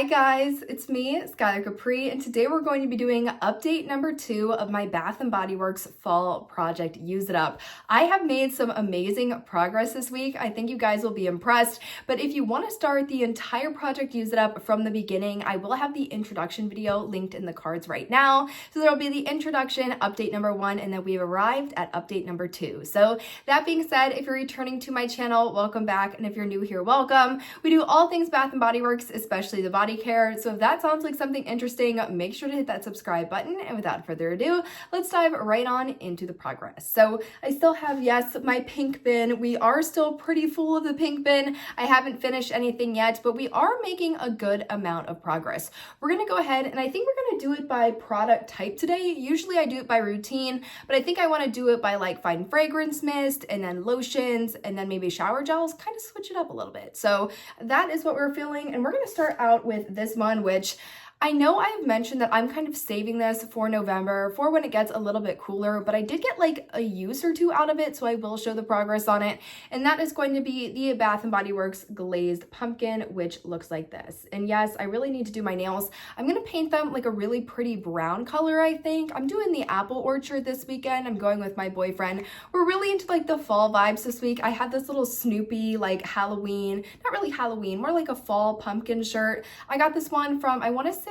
Hi guys, it's me, Skylar Capri, and today we're going to be doing update number 2 of my Bath & Body Works fall project, Use It Up. I have made some amazing progress this week. I think you guys will be impressed, but if you want to start the entire project Use It Up from the beginning, I will have the introduction video linked in the cards right now. So there'll be the introduction, update number 1, and then we've arrived at update number 2. So that being said, if you're returning to my channel, welcome back, and if you're new here, welcome. We do all things Bath & Body Works, especially the body care. So if that sounds like something interesting, make sure to hit that subscribe button. And without further ado, let's dive right on into the progress. So I still have, yes, my pink bin. We are still pretty full of the pink bin. I haven't finished anything yet, but we are making a good amount of progress. We're going to go ahead and I think we're going to do it by product type today. Usually I do it by routine, but I think I want to do it by like fine fragrance mist and then lotions and then maybe shower gels, kind of switch it up a little bit. So that is what we're feeling. And we're going to start out with this one, which I know I have mentioned that I'm kind of saving this for November for when it gets a little bit cooler, but I did get like a use or two out of it, so I will show the progress on it. And that is going to be the Bath & Body Works Glazed Pumpkin, which looks like this. And yes, I really need to do my nails. I'm going to paint them like a really pretty brown color, I think. I'm doing the apple orchard this weekend. I'm going with my boyfriend. We're really into like the fall vibes this week. I had this little Snoopy like Halloween, not really Halloween, more like a fall pumpkin shirt. I got this one from, I want to say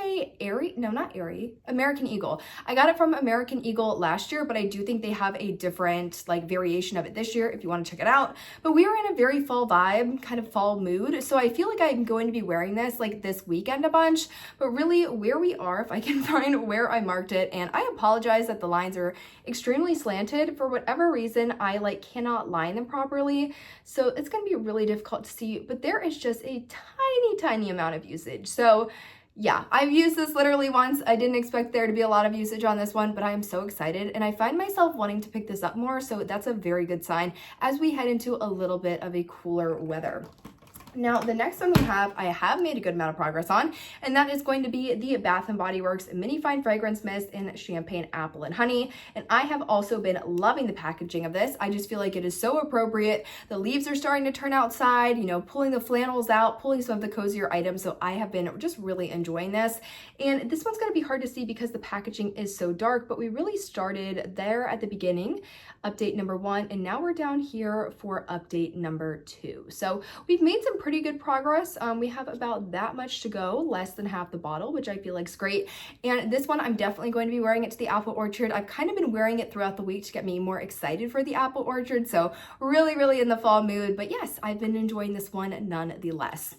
American Eagle. I got it from American Eagle last year, but I do think they have a different like variation of it this year if you want to check it out. But we are in a very fall vibe, kind of fall mood. So I feel like I'm going to be wearing this like this weekend a bunch, but really where we are, if I can find where I marked it, and I apologize that the lines are extremely slanted. For whatever reason, I like cannot line them properly. So it's going to be really difficult to see, but there is just a tiny amount of usage. So yeah, I've used this literally once. I didn't expect there to be a lot of usage on this one, but I am so excited and I find myself wanting to pick this up more. So that's a very good sign as we head into a little bit of a cooler weather. Now, the next one I have made a good amount of progress on, and that is going to be the Bath & Body Works Mini Fine Fragrance Mist in Champagne Apple and Honey. And I have also been loving the packaging of this. I just feel like it is so appropriate. The leaves are starting to turn outside, you know, pulling the flannels out, pulling some of the cozier items. So I have been just really enjoying this. And this one's going to be hard to see because the packaging is so dark, but we really started there at the beginning, update number 1, and now we're down here for update number 2. So we've made some pretty good progress. We have about that much to go, less than half the bottle, which I feel like is great. And this one, I'm definitely going to be wearing it to the apple orchard. I've kind of been wearing it throughout the week to get me more excited for the apple orchard. So really in the fall mood. But yes, I've been enjoying this one nonetheless.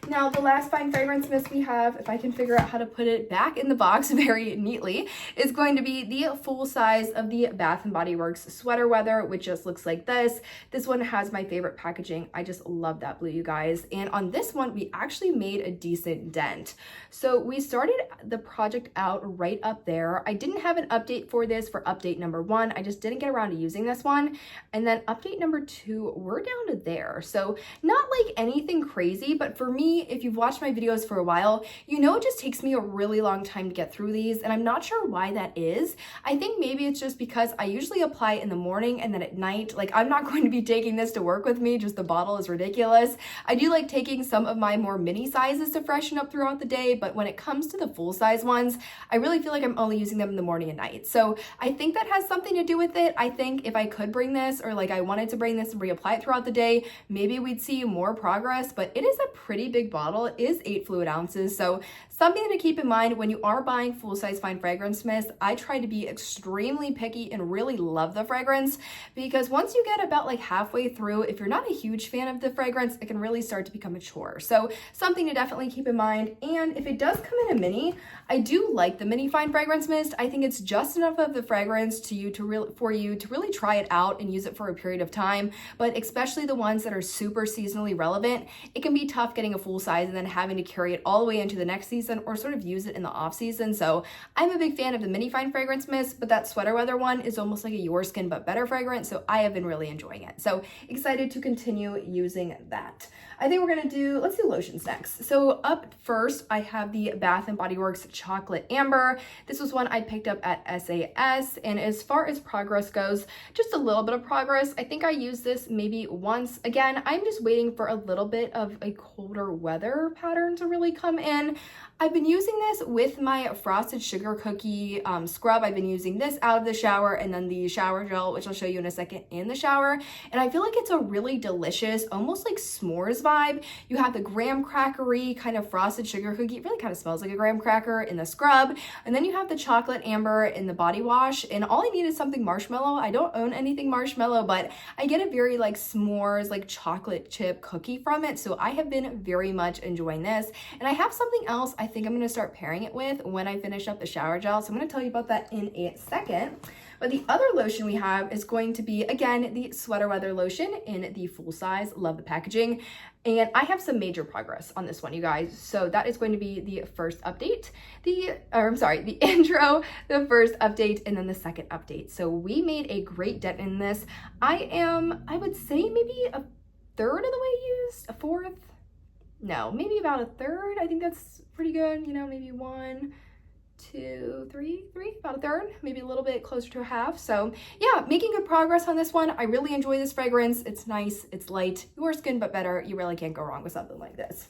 Now, the last fine fragrance mist we have, if I can figure out how to put it back in the box very neatly, is going to be the full size of the Bath & Body Works Sweater Weather, which just looks like this. This one has my favorite packaging. I just love that blue, you guys. And on this one, we actually made a decent dent. So we started the project out right up there. I didn't have an update for this for update number 1. I just didn't get around to using this one. And then update number 2, we're down to there. So not like anything crazy, but for me, if you've watched my videos for a while, you know it just takes me a really long time to get through these, and I'm not sure why that is. I think maybe it's just because I usually apply it in the morning and then at night. Like, I'm not going to be taking this to work with me, just the bottle is ridiculous. I do like taking some of my more mini sizes to freshen up throughout the day, but when it comes to the full size ones, I really feel like I'm only using them in the morning and night. So I think that has something to do with it. I think if I could bring this, or like I wanted to bring this and reapply it throughout the day, maybe we'd see more progress, but it is a pretty big bottle. It is 8 fluid ounces, so something to keep in mind when you are buying full-size fine fragrance mist. I try to be extremely picky and really love the fragrance, because once you get about like halfway through, if you're not a huge fan of the fragrance, it can really start to become a chore. So something to definitely keep in mind. And if it does come in a mini, I do like the mini fine fragrance mist. I think it's just enough of the fragrance for you to really try it out and use it for a period of time. But especially the ones that are super seasonally relevant, it can be tough getting a full size and then having to carry it all the way into the next season season or sort of use it in the off season. So I'm a big fan of the Mini Fine Fragrance Mist, but that Sweater Weather one is almost like a Your Skin but better fragrance. So I have been really enjoying it. So excited to continue using that. I think we're gonna let's do lotions next. So up first, I have the Bath & Body Works Chocolate Amber. This was one I picked up at SAS, and as far as progress goes, just a little bit of progress. I think I used this maybe once. Again, I'm just waiting for a little bit of a colder weather pattern to really come in. I've been using this with my Frosted Sugar Cookie scrub. I've been using this out of the shower, and then the shower gel, which I'll show you in a second, in the shower. And I feel like it's a really delicious, almost like s'mores vibe. You have the graham crackery kind of Frosted Sugar Cookie. It really kind of smells like a graham cracker in the scrub. And then you have the chocolate amber in the body wash. And all I need is something marshmallow. I don't own anything marshmallow, but I get a very like s'mores, like chocolate chip cookie from it. So I have been very much enjoying this. And I have something else I think I'm going to start pairing it with when I finish up the shower gel. So I'm going to tell you about that in a second. But the other lotion we have is going to be, again, the Sweater Weather lotion in the full size. Love the packaging. And I have some major progress on this one, you guys. So that is going to be the first update, the intro, the first update, and then the second update. So we made a great dent in this. I would say maybe a third of the way used, a fourth. No, maybe about a third. I think that's pretty good. You know, maybe 1, 2, 3, about a third, maybe a little bit closer to a half. So yeah, making good progress on this one. I really enjoy this fragrance. It's nice, it's light, Your Skin but better. You really can't go wrong with something like this.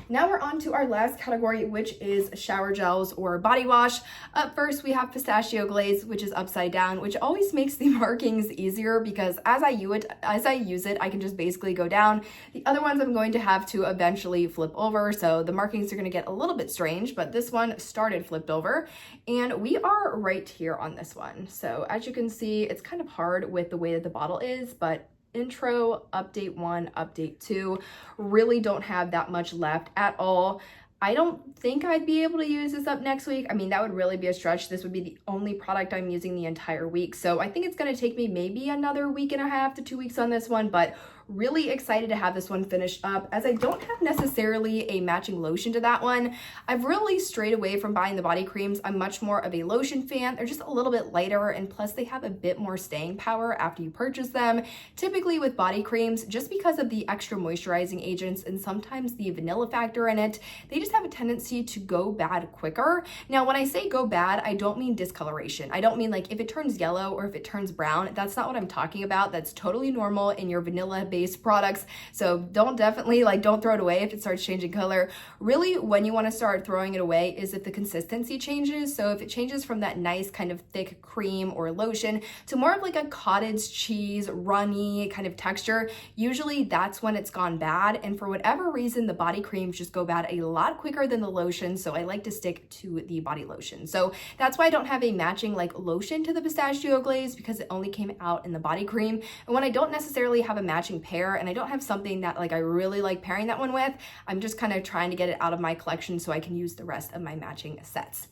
Now we're on to our last category, which is shower gels or body wash. Up first, we have Pistachio Glaze, which is upside down, which always makes the markings easier because as I use it, I can just basically go down. The other ones I'm going to have to eventually flip over, so the markings are going to get a little bit strange, but this one started flipped over, and we are right here on this one. So as you can see, it's kind of hard with the way that the bottle is, but intro, update 1, update 2, really don't have that much left at all. I don't think I'd be able to use this up next week. I mean, that would really be a stretch. This would be the only product I'm using the entire week. So I think it's going to take me maybe another week and a half to 2 weeks on this one, but really excited to have this one finished up as I don't have necessarily a matching lotion to that one. I've really strayed away from buying the body creams. I'm much more of a lotion fan. They're just a little bit lighter, and plus they have a bit more staying power after you purchase them. Typically with body creams, just because of the extra moisturizing agents and sometimes the vanilla factor in it, they just have a tendency to go bad quicker. Now, when I say go bad, I don't mean discoloration. I don't mean like if it turns yellow or if it turns brown. That's not what I'm talking about. That's totally normal in your vanilla-based products. So don't throw it away if it starts changing color. Really, when you want to start throwing it away is if the consistency changes. So if it changes from that nice kind of thick cream or lotion to more of like a cottage cheese, runny kind of texture, usually that's when it's gone bad. And for whatever reason, the body creams just go bad a lot quicker than the lotion. So I like to stick to the body lotion. So that's why I don't have a matching like lotion to the Pistachio Glaze, because it only came out in the body cream. And when I don't necessarily have a matching pair and I don't have something that like I really like pairing that one with, I'm just kind of trying to get it out of my collection so I can use the rest of my matching sets.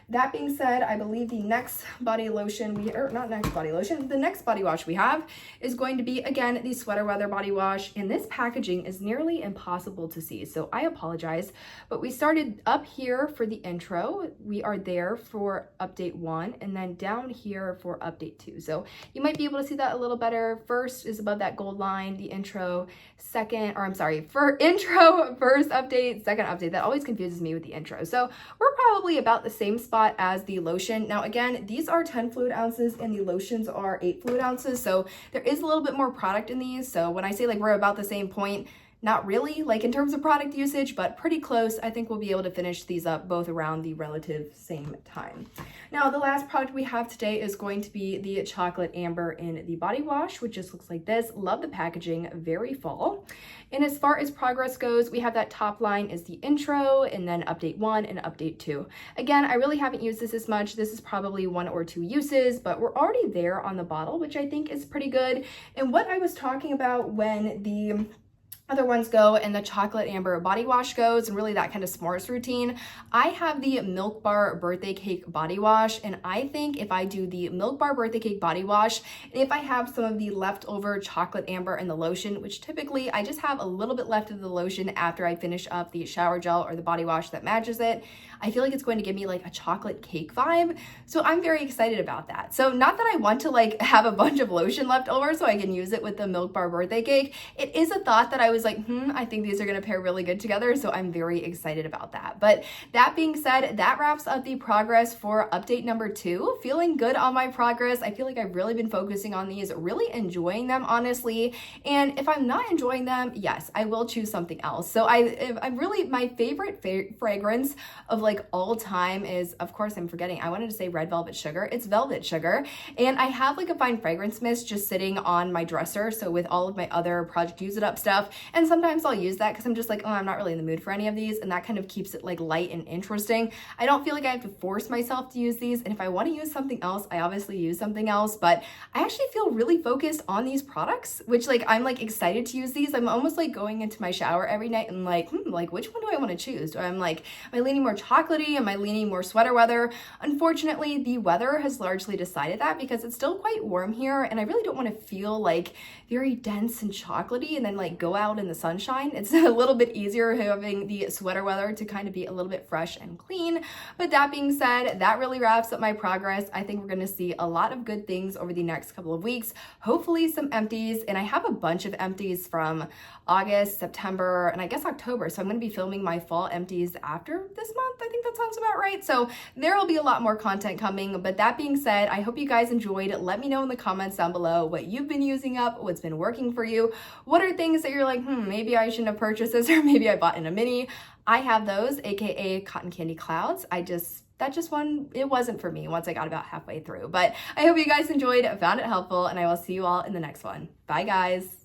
That being said, I believe the next body lotion the next body wash we have is going to be, again, the Sweater Weather body wash. And this packaging is nearly impossible to see, so I apologize. But we started up here for the intro. We are there for update 1, and then down here for update 2. So you might be able to see that a little better. First is above that gold line, the intro, for intro, first update, second update. That always confuses me with the intro. So we're probably about the same spot as the lotion. Now again, these are 10 fluid ounces and the lotions are 8 fluid ounces, so there is a little bit more product in these. So when I say like we're about the same point, not really like in terms of product usage, but pretty close. I think we'll be able to finish these up both around the relative same time. Now, the last product we have today is going to be the Chocolate Amber in the body wash, which just looks like this. Love the packaging, very fall. And as far as progress goes, we have that top line is the intro, and then update 1 and update 2. Again, I really haven't used this as much. This is probably 1 or 2 uses, but we're already there on the bottle, which I think is pretty good. And what I was talking about when the Other ones go, and the chocolate amber body wash goes, and really that kind of s'mores routine. I have the Milk Bar birthday cake body wash, and I think if I do the Milk Bar birthday cake body wash, and if I have some of the leftover chocolate amber and the lotion, which typically I just have a little bit left of the lotion after I finish up the shower gel or the body wash that matches it, I feel like it's going to give me like a chocolate cake vibe. So I'm very excited about that. So not that I want to like have a bunch of lotion left over so I can use it with the Milk Bar birthday cake. It is a thought that I was like, I think these are gonna pair really good together. So I'm very excited about that. But that being said, that wraps up the progress for update number 2. Feeling good on my progress. I feel like I've really been focusing on these, really enjoying them, honestly. And if I'm not enjoying them, yes, I will choose something else. So I'm really, my favorite fragrance of like all time is, of course I'm forgetting, I wanted to say Red Velvet Sugar. It's Velvet Sugar. And I have like a fine fragrance mist just sitting on my dresser. So with all of my other Project Use It Up stuff, and sometimes I'll use that because I'm just like, oh, I'm not really in the mood for any of these. And that kind of keeps it like light and interesting. I don't feel like I have to force myself to use these. And if I want to use something else, I obviously use something else. But I actually feel really focused on these products, which like, I'm like excited to use these. I'm almost like going into my shower every night and like, like which one do I want to choose? Do I'm like, am I leaning more chocolatey? Am I leaning more sweater weather? Unfortunately, the weather has largely decided that because it's still quite warm here. And I really don't want to feel like very dense and chocolatey and then like go out in the sunshine. It's a little bit easier having the sweater weather to kind of be a little bit fresh and clean. But that being said, that really wraps up my progress. I think we're going to see a lot of good things over the next couple of weeks. Hopefully some empties, and I have a bunch of empties from August, September, and I guess October. So I'm going to be filming my fall empties after this month. I think that sounds about right. So there will be a lot more content coming. But that being said, I hope you guys enjoyed. Let me know in the comments down below what you've been using up, what's been working for you. What are things that you're like, maybe I shouldn't have purchased this, or maybe I bought in a mini. I have those, aka Cotton Candy Clouds. That just one, it wasn't for me once I got about halfway through. But I hope you guys enjoyed, found it helpful, and I will see you all in the next one. Bye guys.